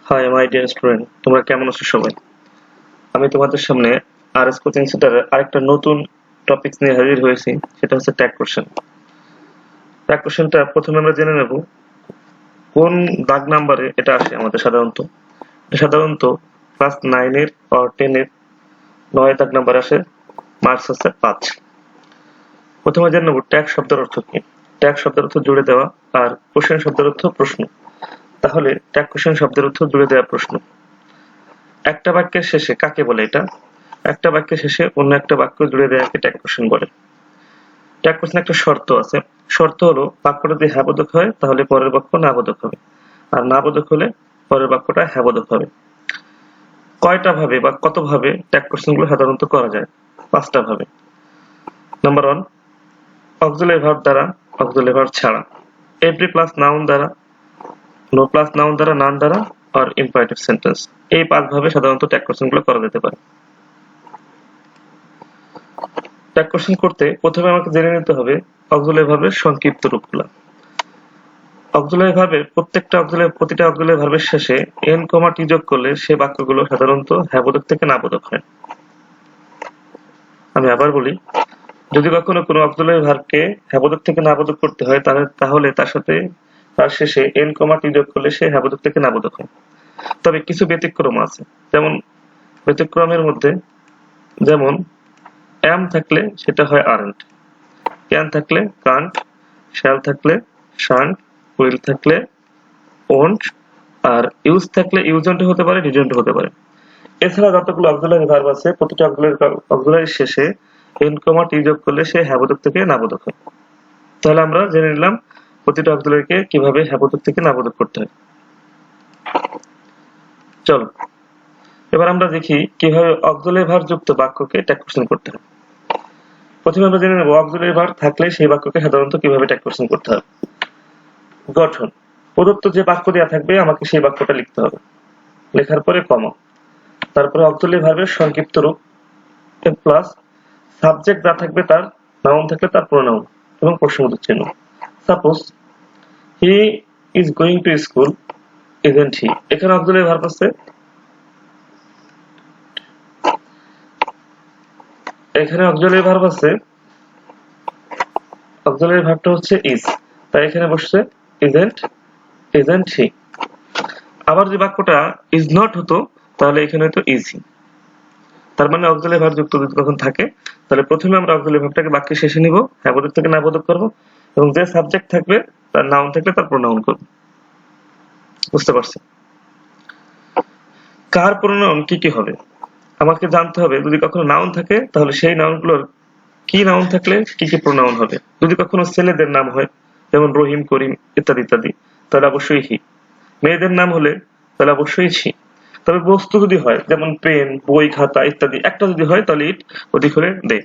Hi my dear student, তোমরা কেমন আছো সবাই? আমি তোমাদের সামনে আরএস কোচিং সেন্টারের আরেকটা নতুন টপিক নিয়ে হাজির হয়েছি, সেটা হচ্ছে ট্যাগ কোশ্চেন। ট্যাগ কোশ্চেনটা প্রথমে আমরা জেনে নেব কোন দাগ নাম্বারে এটা আসে আমাদের সাধারণত ক্লাস 9 এর or 10 এর 9 দাগ নাম্বার আসে, মার্কস হচ্ছে 5। প্রথমে জেনে নেব ট্যাগ শব্দের অর্থ কি। ট্যাগ শব্দের অর্থ জুড়ে দেওয়া, আর কোশ্চেন শব্দের অর্থ প্রশ্ন। তাহলে ট্যাগ কোশ্চেন শব্দের অর্থ জুড়ে দেওয়া প্রশ্ন। একটা বাক্যের শেষে কাকে বলে এটা? একটা বাক্যের শেষে অন্য একটা বাক্য জুড়ে দেওয়াকে ট্যাগ কোশ্চেন বলে। ট্যাগ কোশ্চেন একটা শর্ত আছে। শর্ত হলো বাক্যটা যদি হ্যাবোধক হয় তাহলে পরের বাক্য নাবোধক হবে, আর নাবোধক হলে পরের বাক্যটা হ্যাবোধক হবে। কয়টা ভাবে বা কত ভাবে ট্যাগ কোশ্চেন গুলো সাধারণত করা যায়? 5টা ভাবে। নাম্বার 1, অক্সিলারি ভার্ব দ্বারা, অক্সিলারি ভার্ব ছাড়া, এভরি প্লাস নাউন দ্বারা, নো প্লাস নাউন দ্বারা, নান দ্বারা, আর ইম্পারেটিভ সেন্টেন্স। এই 5 ভাবে সাধারণত ট্যাগ কোশ্চেন গুলো করা যেতে পারে। ট্যাগ কোশ্চেন করতে প্রথমে আমাকে জেনে নিতে হবে অক্সিলারি ভার্বের সংক্ষিপ্ত রূপগুলো। অক্সিলারি ভার্বের প্রতিটা অক্সিলারি ভার্বের শেষে এন, টি যোগ করলে সে বাক্যগুলো সাধারণত হ্যাবোধক থেকে নাবোধক হয়। আমি আবার বলি, যদি কখনো কোনো অক্সিলারি ভার্বকে হ্যাবোধক থেকে নাবোধক করতে হয় তাহলে তার শেষে এন, টি যোগ করলে সে হ্যাবোধক থেকে নাবোধক হয়। তবে কিছু ব্যতিক্রম আছে। ব্যতিক্রমের মধ্যে যেমন am থাকলে সেটা হয় aren't, can থাকলে can't, shall থাকলে shan't, will থাকলে won't, আর use থাকলে usn't হতে পারে, didn't হতে পারে। এছাড়া যতগুলো অক্সিলারি ভার্ব আছে প্রতিটা অক্সিলারির শেষে n, t যোগ করলে সে হ্যাবোধক থেকে নাবোধক হয়। তাহলে আমরা জেনে নিলাম প্রতিটা অক্সিলারিকে কিভাবে হ্যাবোধক থেকে নাবোধক করতে হয়। চলো এবার আমরা দেখি কিভাবে অক্সিলারি ভার্ব যুক্ত বাক্যকে ট্যাগ কোশ্চেন করতে হয়। প্রথমে আমরা জেনে নেব অক্সিলারি ভার্ব থাকলে সেই বাক্যকে সাধারণত কিভাবে ট্যাগ কোশ্চেন করতে হবে। গঠন: প্রদত্ত যে বাক্য দেওয়া থাকবে আমাকে সেই বাক্যটা লিখতে হবে। লেখার পরে কমা, তারপরে অক্সিলারি ভার্বের সংক্ষিপ্ত রূপ প্লাস সাবজেক্ট যা থাকবে তার, নাউন থাকলে তার প্রোনাউন এবং প্রশ্নবোধক চিহ্ন। Suppose he is going to school, isn't he. এখানে অক্সিলারি ভার্ব আছে, অক্সিলারি ভার্বটা হচ্ছে ইজ, তাই এখানে বসছে ইজন্ট হি। আবার যে বাক্যটা ইজ নট হতো তাহলে এখানে হতো ইজ হি। তার মানে অক্সিলারি ভার্ব যুক্ত যদি কখন থাকে তাহলে প্রথমে আমরা অক্সিলারি ভার্বটাকে বাক্যের শেষে নিব, হ্যাবোধক থেকে নাবোধক করব, এবং যে সাবজেক্ট থাকবে তার নাউন থাকলে তার প্রোনাউন করব। বুঝতে পারছি? কার প্রোনাউন কি কি হবে আমাকে জানতে হবে। যদি কখনো নাউন থাকে তাহলে সেই নাউনগুলোর কি নাউন থাকলে কি কি প্রোনাউন হবে। যদি কখনো ছেলেদের নাম হয় যেমন রহিম, করিম ইত্যাদি ইত্যাদি, তাহলে অবশ্যই হি। মেয়েদের নাম হলে তাহলে অবশ্যই ছি। তবে বস্তু যদি হয় যেমন পেন, বই, খাতা ইত্যাদি একটা যদি হয় তাহলে ইট, অধিক হলে দে।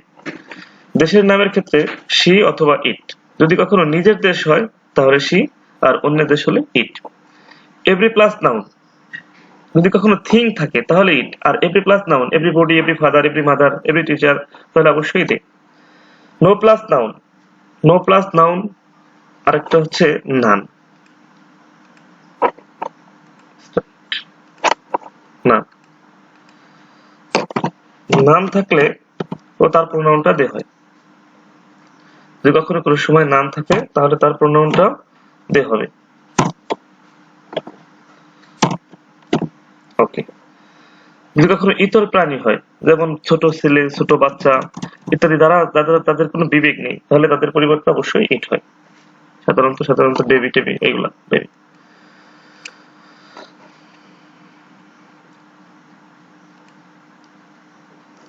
দেশের নামের ক্ষেত্রে সি অথবা ইট। যদি কখনো নিজের দেশ হয় তাহলে সি, আর অন্য দেশ হলে ইট। এভরি প্লাস নাউন, যদি কখনো থিং থাকে তাহলে ইট, আর every plus noun everybody, every father, every mother, every teacher, তাহলে অবশ্যই দে। নো প্লাস নাউন আরেকটা হচ্ছে নান। নাম থাকলে ও তার প্রোনাউনটা দে হয়। যদি কখনো কোনো সময় নাম থাকে তাহলে তার প্রোনাউনটা দে হবে। ওকে। যদি কখনো ইতর প্রাণী হয় যেমন ছোট ছেলে, ছোট বাচ্চা ইত্যাদি, তাদের কোনো বিবেক নেই তাহলে তাদের পরিবর্তে অবশ্যই ইট হয়। সাধারণত বেবি টেবি এগুলা বেবি।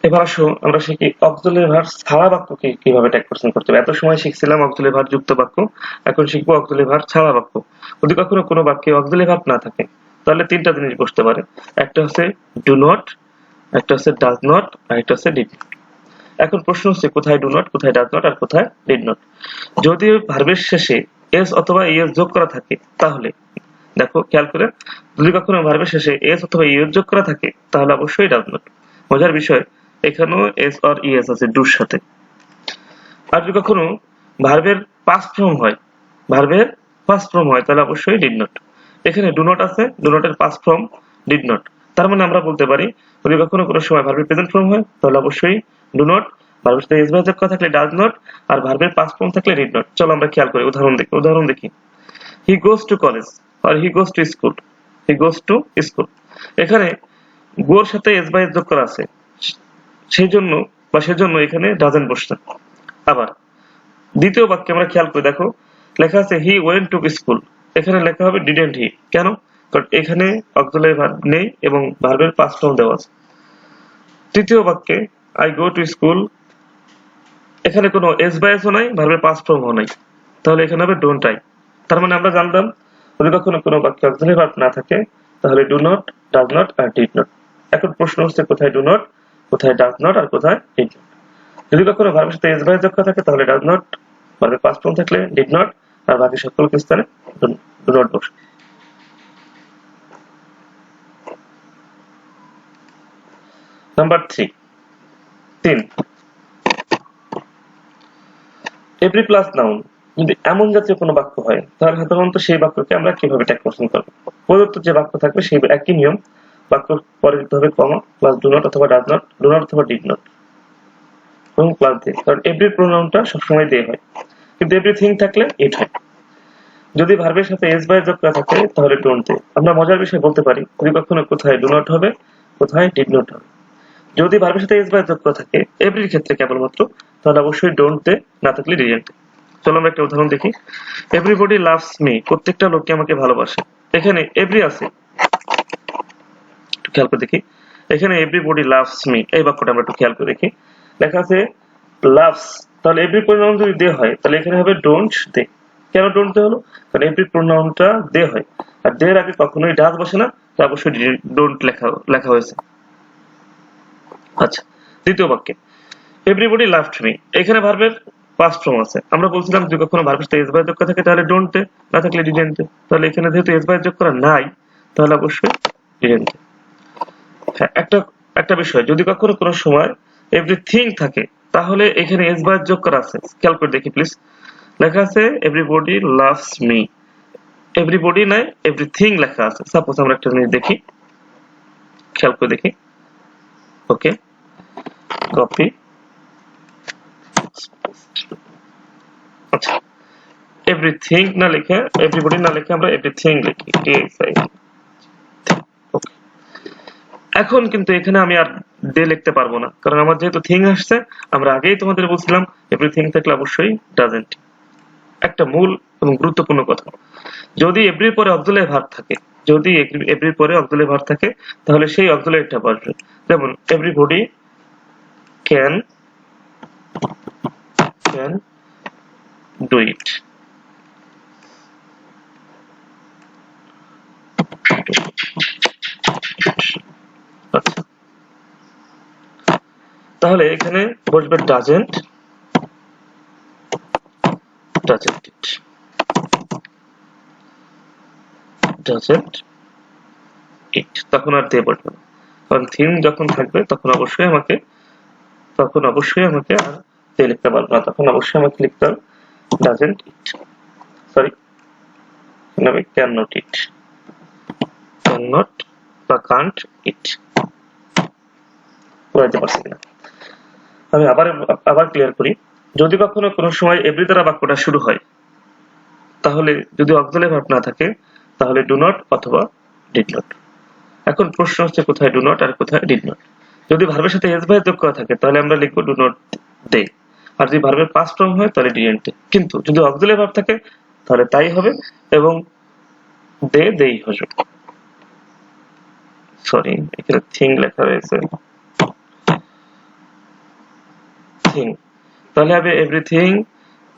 এবার আসো আমরা শিখি অক্সিলারি ভার্ব ছাড়া বাক্যকে কিভাবে ট্যাগ কোশ্চেন করতে হবে। এত সময় শিখছিলাম অক্সিলারি ভার্ব যুক্ত বাক্য, এখন শিখবো অক্সিলারি ভার্ব ছাড়া বাক্য। যদি কখনো কোনো বাক্যে অক্সিলারি ভার্ব না থাকে তাহলে 3টা জিনিস বসতে পারে। একটা হচ্ছে ডু নট, একটা হচ্ছে ডাজ নট, আর একটা হচ্ছে ডিড নট। এখন প্রশ্ন হচ্ছে কোথায় ডু নট, কোথায় ডাজ নট, আর কোথায় ডিড নট। যদি ভার্বের শেষে এস অথবা ইএস যোগ করা থাকে তাহলে দেখো খেয়াল করে, যদি কখনো ভার্বের শেষে এস অথবা ইএস যোগ করা থাকে তাহলে অবশ্যই ডাজ নট। মজার বিষয়, এখানেও এস অর ইএস আছে ডুর সাথে। আর যদি কখনো ভার্বের ফার্স্ট ফর্ম হয় তাহলে অবশ্যই ডিড নট। এখানে ডু নট আছে, ডু নটের পাস্ট ফর্ম ডিড নট। তার মানে আমরা বলতে পারি যদি কখনো কোনো সময় ভার্বের প্রেজেন্ট ফর্ম হয় তাহলে অবশ্যই ডু নট, ভার্বের সাথে এস বাই যোগ করা থাকলে ডাজ নট, আর ভার্বের পাস্ট ফর্ম থাকলে ডিড নট। চলো আমরা খেয়াল করি, উদাহরণ দেখি। হি গোজ টু কলেজ আর he goes to school. He goes to school, এখানে গোর সাথে এস বাই যোগ করা আছে, সেজন্য এখানে ডাজেন্ট বসছে। আবার দ্বিতীয় বাক্যে আমরা খেয়াল করে দেখো, লেখা আছে হি ওয়েন্ট টু স্কুল, এখানে লেখা হবে ডিডেন্ট হি। কেন? কারণ এখানে অক্সিলারি ভার্ব নেই এবং ভার্বের পাস্ট ফর্ম দেওয়া আছে। তৃতীয় বাক্যে আই গো টু স্কুল, এখানে কোনো এস বাই এসও নাই, ভার্বের পাস্ট ফর্মও নাই, তাহলে এখানে হবে ডোন্ট আই। তার মানে আমরা জানলাম যদি কখনো কোনো বাক্যে অক্সিলারি ভার্ব না থাকে তাহলে ডু নট, ডাজ নট আর ডিড নট। এখন প্রশ্ন হচ্ছে কোথায় ডু নট, কোথায় ডাজ নট আর কোথায় ডিড নট। যদি কখনো ভার্বের সাথে এস বাই যোগ করা থাকে তাহলে ডাজ নট, ভার্বের পাস্ট ফর্ম থাকলে ডিড নট, আর বাকি সকল স্থানে ডু নট বসে। নাম্বার 3 এভরি প্লাস নাউন যদি এমন জাতীয় কোনো বাক্য হয় তাহলে সাধারণত সেই বাক্যকে আমরা কিভাবে ট্যাগ কোশ্চেন করব। প্রদত্ত যে বাক্য থাকবে সেই একই নিয়ম, বাক্য পরে দিতে হবে কমা প্লাস ডু নট অথবা ডাজ নট, ডু নট অথবা ডিড নট এবং প্লাস দে, কারণ এভরি প্রোনাউনটা সবসময় দে হয়, কিন্তু এভরিথিং থাকলে ইট হয়। যদি ভার্বের সাথে এস বাই যোগ করা থাকে তাহলে ডোন্ট দে। আমরা মজার বিষয় বলতে পারি যদি কখনো কোথায় ডু নট হবে, কোথায় ডিড নট হবে। যদি ভার্বের সাথে এস বাই যোগ করা থাকে এভরির ক্ষেত্রে কেবলমাত্র, তাহলে অবশ্যই ডোন্ট দে, না থাকলে ডিডেন্ট। চলো আমরা একটা উদাহরণ দেখি। এভরিবডি লাভস মি, প্রত্যেকটা লোকই আমাকে ভালোবাসে। এখানে এভরি আছে, একটু খেয়াল করে দেখি। এখানে এভরিবডি লাভস মি, এই বাক্যটা আমরা একটু খেয়াল করে দেখি। লেখা আছে লাভস, তাহলে এভরি প্রোনাউন যদি দে হয় তাহলে এখানে হবে ডোন্ট দে। কেন ডোন্ট দে হলো? কারণ এভরি প্রোনাউনটা দে হয়, আর দে এর আগে কখনোই ডাজ বসে না, তো অবশ্যই ডোন্ট লেখা হয়েছে। আচ্ছা, দ্বিতীয় বাক্যে এভরিবডি লাভড মি, এখানে ভার্বের পাস্ট ফর্ম আছে। আমরা বলছিলাম যে কখনো ভার্বের সাথে এস বাই যোগ করা থাকে তাহলে ডোন্ট দে, না থাকলে ডিডেন্ট দে। তাহলে এখানে যেহেতু এস বাই যোগ করা নাই তাহলে অবশ্যই ডিডেন্ট দে। হ্যাঁ, একটা বিষয়, যদি কখনো কোনো সময় এভরিথিং থাকে তাহলে এখানে এস বাই যোগ করা আছে। খেয়াল করে দেখি প্লিজ, লেখা আছে এভরিবডি লাভস মি, এভরিবডি নাই এভরিথিং লেখা আছে। সাপোজ আমরা একটা জিনিস দেখি, খেয়াল করে দেখি। ওকে, কপি। আচ্ছা, এভরিথিং না লিখে, এভরিবডি না লিখে আমরা এভরিথিং লিখি। এখন কিন্তু এখানে আমি আর দে লিখতে পারবো না, কারণ আমার যেহেতু থিং আসছে। আমরা আগেই তোমাদের বলছিলাম এভরিথিং থাকলে অবশ্যই ডাজেন্ট। একটা মূল এবং গুরুত্বপূর্ণ কথা, যদি এভরির পরে অক্সিলারি ভার্ব থাকে, যদি এভরির পরে অক্সিলারি ভার্ব থাকে তাহলে সেই অক্সিলারিটা বসবে। যেমন এভরিবডি ক্যান ডু ইট। আচ্ছা, তাহলে এখানে বসবে ডাজেন্ট ইট, তখন আর দে বসবে না, কারণ থিং যখন থাকবে তখন অবশ্যই আমাকে আর দে লিখতে পারবো না, তখন অবশ্যই আমাকে লিখতে হবে ডাজেন্ট ইট, সরি আমি can not it, can not বা কান্ট ইট। বুঝতে পারছি কিনা? আমি আবার ক্লিয়ার করি। যদি কখনো কোনো সময় এভরি দ্বারা বাক্যটা শুরু হয় তাহলে যদি অক্সিলারি ভার্ব না থাকে তাহলে ডু নট অথবা ডিড নট। এখন প্রশ্ন হচ্ছে কোথায় ডু নট আর কোথায় ডিড নট। যদি ভার্বের সাথে এস বাই যোগ করা থাকে তাহলে আমরা লিখবো ডু নট দে, আর যদি ভার্বের পাস্ট ফর্ম হয় তাহলে ডিডেন্ট দে। কিন্তু যদি অক্সিলারি ভার্ব থাকে তাহলে তাই হবে এবং দেই হবে। সরি, এখানে থিং লেখা রয়েছে, থিং, তাহলে হবে everything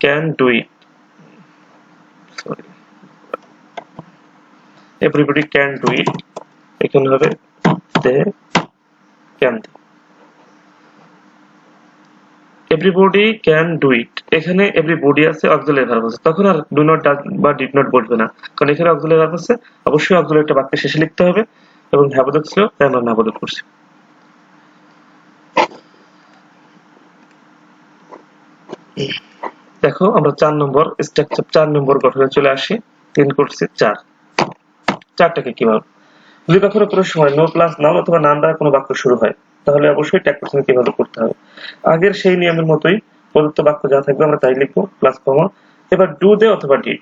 can do it. Sorry, everybody can do it, এখানে হবে they can. Everybody can do it, এখানে এভরিবডি আছে, অক্সিলারি ভার্ব আছে, তখন আর ডু নট বা ডিড নট বসবে না, কারণ এখানে অক্সিলারি ভার্ব আছে। অবশ্যই অক্সিলারিটা বাক্যের শেষে লিখতে হবে এবং হ্যাবোধক ছিল তাই আমরা নাবোধক করছি। দেখো আমরা 4 নম্বর স্ট্রাকচার, 4 নম্বর গঠনে চলে আসি। 3 করছি 4। চারটাকে কিভাবে। যদি কখনো কোনো সময় নো প্লাস নাউন অথবা নাউন দ্বারা কোনো বাক্য শুরু হয় তাহলে অবশ্যই ট্যাগ কোশ্চেন কিভাবে করতে হবে। আগের সেই নিয়মের মতোই প্রদত্ত বাক্য যা থাকবে আমরা তাই লিখবো প্লাস কমা, এবার ডু দে অথবা ডিড,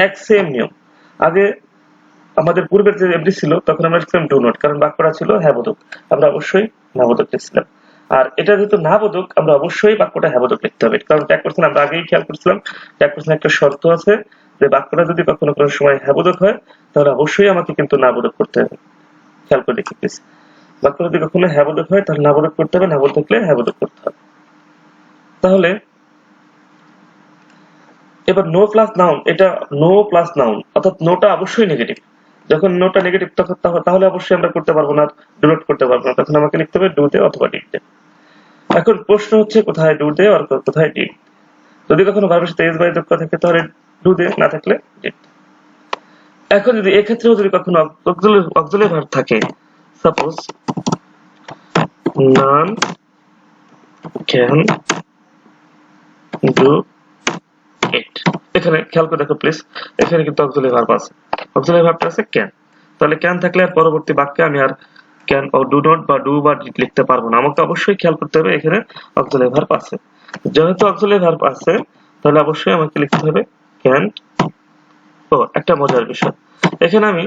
এক সেম নিয়ম। আগে আমাদের পূর্বের যে এফডি ছিল তখন আমরা লিখলাম ডু নট, কারণ বাক্যটা ছিল হ্যাঁ বোধক, আমরা অবশ্যই না বোধক লিখছিলাম। আর এটা যেহেতু না বোধক আমরা অবশ্যই বাক্যটা হ্যাঁ বোধক লিখতে হবে, কারণ ট্যাগ কোশ্চেন আমরা আগেই খেয়াল করছিলাম ট্যাগ কোশ্চেন একটা শর্ত আছে যে বাক্যটা যদি কখনো কোনো সময় হ্যাঁ বোধক হয় তাহলে অবশ্যই আমাকে কিন্তু না বোধক করতে হবে। খেয়াল করে দেখি প্লিজ, বাক্য যদি কখনো হ্যাঁ বোধক হয় তাহলে না বোধক করতে হবে, না বোধক হলে হ্যাঁ বোধক করতে হবে। তাহলে এবার নো প্লাস নাউন, এটা নো প্লাস নাউন অর্থাৎ নোটা অবশ্যই নেগেটিভ। যখন নোটা নেগেটিভ তখন তাহলে অবশ্যই আমরা করতে পারবো না, ডু নট করতে পারবো না, তখন আমাকে লিখতে হবে ডু দে অথবা ডিড দে। এখন প্রশ্ন হচ্ছে কোথায় ডু দে আর কোথায় ডিড। যদি কখনো ভার্বের সাথে এস বাই যোগ করা থাকে তাহলে ডু দে, না থাকলে ডিড। এখন যদি এক্ষেত্রেও যদি কখনো অক্সিলারি ভার্ব থাকে, suppose none can do it, এখানে খেয়াল করে দেখো প্লিজ, এখানে কিন্তু অক্সিলারি ভার্ব আছে, অক্সিলারি ভার্বটা আছে ক্যান, তাহলে ক্যান থাকলে আর পরবর্তী বাক্যে আমি আর ক্যান ও ডু নট বা ডু বা ডিড লিখতে পারবো না, আমাকে অবশ্যই খেয়াল করতে হবে এখানে অক্সিলারি ভার্ব আছে। যেহেতু অক্সিলারি ভার্ব আছে তাহলে অবশ্যই আমাকে লিখতে হবে ক্যান। ও একটা মজার বিষয়, এখানে আমি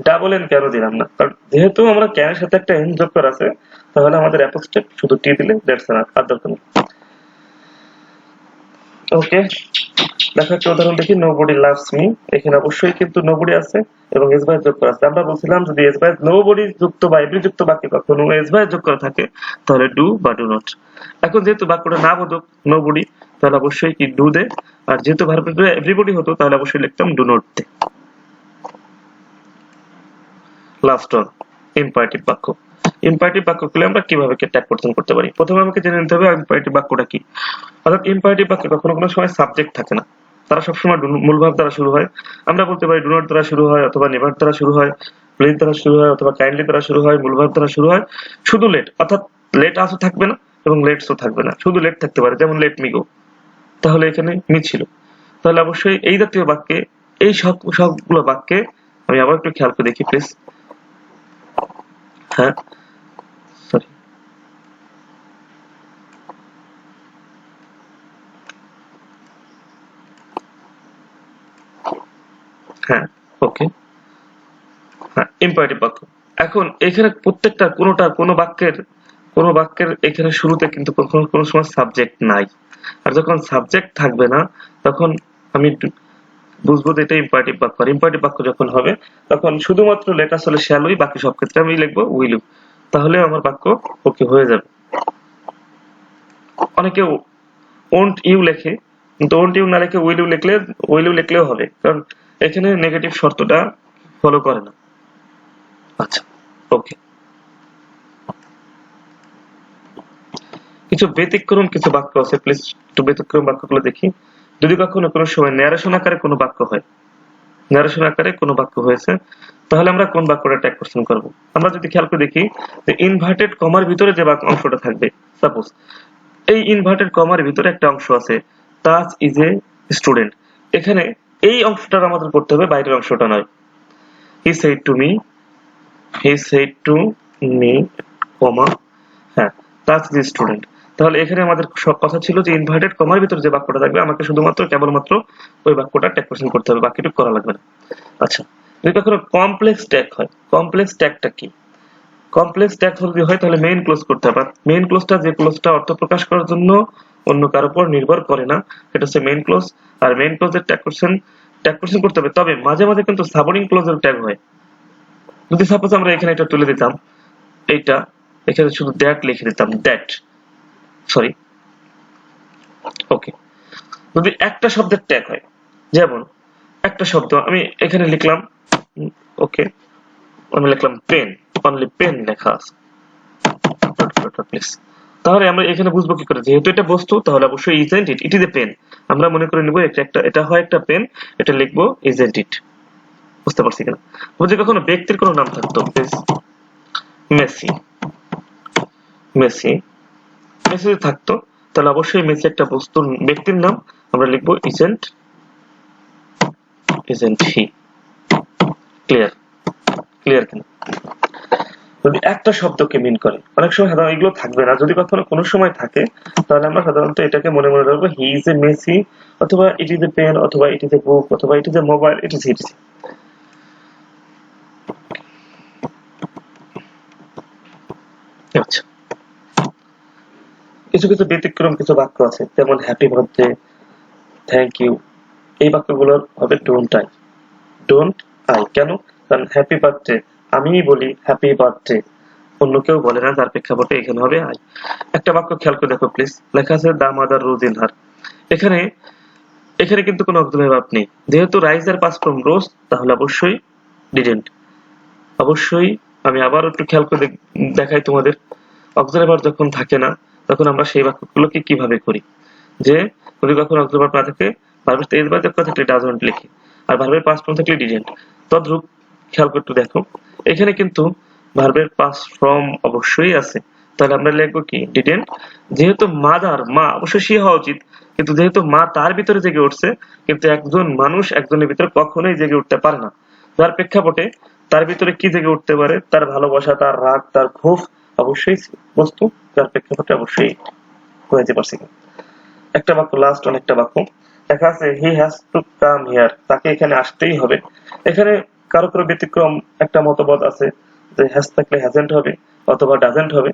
ডাবল এন কেন দিলাম না, কারণ যেহেতু আমরা ক্যানের সাথে একটা এন যোগ করা আছে তাহলে আমাদের অ্যাপোস্ট্রোফ শুধু টি দিলে দ্যাটস এনাফ, আর দরকার নেই। ওকে, দেখো একটা উদাহরণ দেখি, নোবডি লাভস মি, এখানে অবশ্যই কিন্তু নোবডি আছে এবং এস বাই যোগ করা আছে। আমরা বলছিলাম যদি এস বাই নোবডি যুক্ত বা এভরি যুক্ত বাক্যে কখনো এস বাই যোগ করা থাকে তাহলে ডু বা ডু নট। এখন যেহেতু বাক্যটা না বোধক নোবডি তাহলে অবশ্যই কি ডু দে, আর যেহেতু ভার্বটা এভরিবডি হতো তাহলে অবশ্যই লিখতাম do not they. Last one, imperative বাক্য। ইম্পারেটিভ বাক্যগুলো আমরা কিভাবে ট্যাগ কোশ্চেন করতে পারি। প্রথমে আমাকে জেনে নিতে হবে ইম্পারেটিভ বাক্যটা কি। অর্থাৎ ইম্পারেটিভ বাক্যে কখনো কোনো সময় সাবজেক্ট থাকে না, তারা সবসময় মূল ভাব দ্বারা শুরু হয়। আমরা বলতে পারি ডু নট দ্বারা শুরু হয় অথবা নেভার দ্বারা শুরু হয়, প্লিজ দ্বারা শুরু হয় অথবা কাইন্ডলি দ্বারা শুরু হয়, মূল ভাব দ্বারা শুরু হয়। শুধু লেট, অর্থাৎ লেট আসও থাকবে না এবং লেটসও থাকবে না, শুধু লেট থাকতে পারে, যেমন লেট মি গো, তাহলে এখানে মি ছিল। তাহলে অবশ্যই এই জাতীয় বাক্যে, এই সবগুলো বাক্যে আমি আবার একটু খেয়াল করে দেখি প্লিজ। হ্যাঁ সরি, হ্যাঁ ওকে, হ্যাঁ ইম্পারেটিভ বাক্য। এখন এখানে প্রত্যেকটা কোনো বাক্যের এখানে শুরুতে কিন্তু কোনো সময় সাবজেক্ট নাই, আর যখন সাবজেক্ট থাকবে না তখন আমি বুঝবো যে এটা ইম্পারেটিভ বাক্য। আর ইম্পারেটিভ বাক্য যখন হবে তখন শুধুমাত্র লেটার হলে শ্যালই, বাকি সব ক্ষেত্রে আমি লিখবো উইল, তাহলে আমার বাক্য ওকে হয়ে যাবে। অনেকে ওন্ট ইউ লেখে, কিন্তু ওন্ট ইউ না লিখে উইল লিখলেও হবে, কারণ এখানে নেগেটিভ শর্তটা ফলো করে না। আচ্ছা ওকে, কিছু ব্যতিক্রম কিছু বাক্য আছে, প্লিজ একটু ব্যতিক্রম বাক্যগুলো দেখি। যদি কখনো কোনো সময় ন্যারেশন আকারে কোনো বাক্য হয়, ন্যারেশন আকারে কোনো বাক্য হয়েছে তাহলে আমরা কোন বাক্যটা ট্যাগ কোশ্চেন করব। আমরা যদি খেয়াল করে দেখি যে ইনভার্টেড কমার ভিতরে যে অংশটা থাকবে, সাপোজ এই ইনভার্টেড কমার ভিতরে একটা অংশ আছে তাজ ইজ এ স্টুডেন্ট, এখানে এই অংশটা আমাদের পড়তে হবে, বাইরের অংশটা নয়। হি সেড টু মি কমা, হ্যাঁ তাজ ইজ এ স্টুডেন্ট। তাহলে এখানে আমাদের সব কথা ছিল যে ইনভার্টেড কমার ভিতরে যে বাক্যটা থাকবে আমাকে শুধুমাত্র কেবলমাত্র ওই বাক্যটা ট্যাগ কোশ্চেন করতে হবে, বাকিটুকু করা লাগবে না। আচ্ছা, যদি কখনো কমপ্লেক্স ট্যাগ হয়, কমপ্লেক্স ট্যাগটা কি? কমপ্লেক্স ট্যাগ যদি হয় তাহলে মেইন ক্লোজ করতে হবে। মেইন ক্লোজটা যে ক্লোজটা অর্থ প্রকাশ করার জন্য অন্য কারো উপর নির্ভর করে না, সেটা হচ্ছে মেইন ক্লোজ। আর মেইন ক্লোজের ট্যাগ কোশ্চেন করতে হবে, তবে মাঝে মাঝে কিন্তু সাবঅর্ডিং ক্লোজের ট্যাগ হয়। যদি সাপোজ আমরা এখানে এটা তুলে দিতাম, এইটা এখানে শুধু দ্যাট লিখে দিতাম, দ্যাট সরি ওকে। যদি একটা শব্দের ট্যাগ হয়, যেমন একটা শব্দ আমি এখানে লিখলাম, ওকে আমি লিখলাম পেন, অনলি পেন লেখা আছে, তাহলে আমরা এখানে বুঝবো কি করে, যেহেতু এটা বস্তু তাহলে অবশ্যই ইজেন্ট it, it is a pen. আমরা মনে করে নিব এটা হয় একটা পেন, এটা লিখবো ইজেন্ট ইট। বুঝতে পারছি কিনা? যদি কখনো ব্যক্তির কোনো নাম থাকতো, মেসি, মেসি মেসি থাকতো তাহলে অবশ্যই মেসি একটা বস্তুর ব্যক্তির নাম, আমরা লিখবো ইজেন্ট হি। ক্লিয়ার ক্লিয়ার কিনা? যদি একটা শব্দকে মিন করে, অনেক সময় সাধারণত এগুলো থাকবে না, যদি কখনো কোনো সময় থাকে তাহলে আমরা সাধারণত এটাকে মনে মনে রাখবো হি ইজ এ মেসি, অথবা ইট ইজ এ পেন, অথবা ইট ইজ এ বুক, অথবা ইট is A mobile, it is it. আচ্ছা, কিছু কিছু ব্যতিক্রম কিছু বাক্য আছে, যেমন হ্যাপি বার্থডে, থ্যাংক ইউ, এই বাক্যগুলোর হবে don't I. Don't I can? কারণ হ্যাপি বার্থডে আমিই বলি হ্যাপি বার্থডে, অন্য কেউ বলে না, যার প্রেক্ষাপটে এখানে হবে আই। একটা বাক্য খেয়াল করে দেখো প্লিজ, লেখা আছে দা মাদার রোজ ইন হার। এখানে এখানে কিন্তু কোনো অক্সিলারি ভার্ব নেই, যেহেতু রাইজ এর পাস্ট ফর্ম রোজ, তাহলে অবশ্যই ডিডেন্ট। অবশ্যই আমি আবার একটু খেয়াল করে দেখাই তোমাদের, অক্সিলারি ভার্ব যখন থাকে না তখন আমরা সেই বাক্যগুলোকে কিভাবে করি, যে যদি কখনো অক্সিলারি ভার্ব না থাকে, ভার্বের তেজ বা যোগ থাকলে ডাজন্ট লিখি, আর ভার্বের পাস্ট ফর্ম থাকলে ডিডেন্ট। তদ্রূপ খেয়াল করে একটু দেখো, এখানে কিন্তু ভার্বের পাস্ট ফর্ম অবশ্যই আছে, তাহলে আমরা লিখবো কি ডিডেন্ট। যেহেতু মাদার মা, অবশ্যই সে হওয়া উচিত, কিন্তু যেহেতু মা তার ভিতরে জেগে উঠছে, কিন্তু একজন মানুষ একজনের ভিতরে কখনোই জেগে উঠতে পারে না, যার প্রেক্ষাপটে তার ভিতরে কি জেগে উঠতে পারে, তার ভালোবাসা, তার রাগ, তার ক্ষোভ, অবশ্যই বস্তু, যার প্রেক্ষাপটে অবশ্যই হয়েছে পারছি। একটা বাক্য লাস্ট, অনেকটা বাক্য দেখা আছে he has to come here, তাকে এখানে আসতেই হবে। এখানে কারো কারো ব্যতিক্রম একটা মতবাদ আছে যে হ্যাজ থাকলে হ্যাজেন্ট হবে অথবা ডাজেন্ট হবে।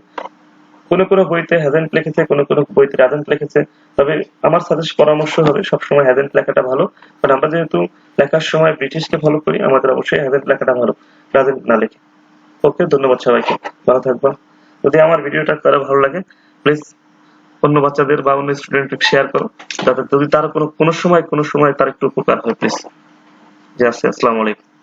কোন কোন বইতে হ্যাজেন্ট লিখেছে, কোন কোন বইতে ডাজেন্ট লিখেছে, তবে আমার সাজেস্ট পরামর্শ হবে সবসময় হ্যাজেন্ট লেখাটা ভালো, কারণ আমরা যেহেতু লেখার সময় ব্রিটিশকে ফলো করি, আমাদের অবশ্যই হ্যাজেন্ট লেখাটা ভালো, ডাজেন্ট না লিখে। ওকে, ধন্যবাদ সবাইকে, ভালো থাকবা। যদি আমার ভিডিওটা কারো ভালো লাগে, প্লিজ অন্য বাচ্চাদের বা অন্য স্টুডেন্টকে শেয়ার করো, যাতে যদি তার কোনো সময় তার একটু উপকার হয় প্লিজ। জি, আসসালামু আলাইকুম।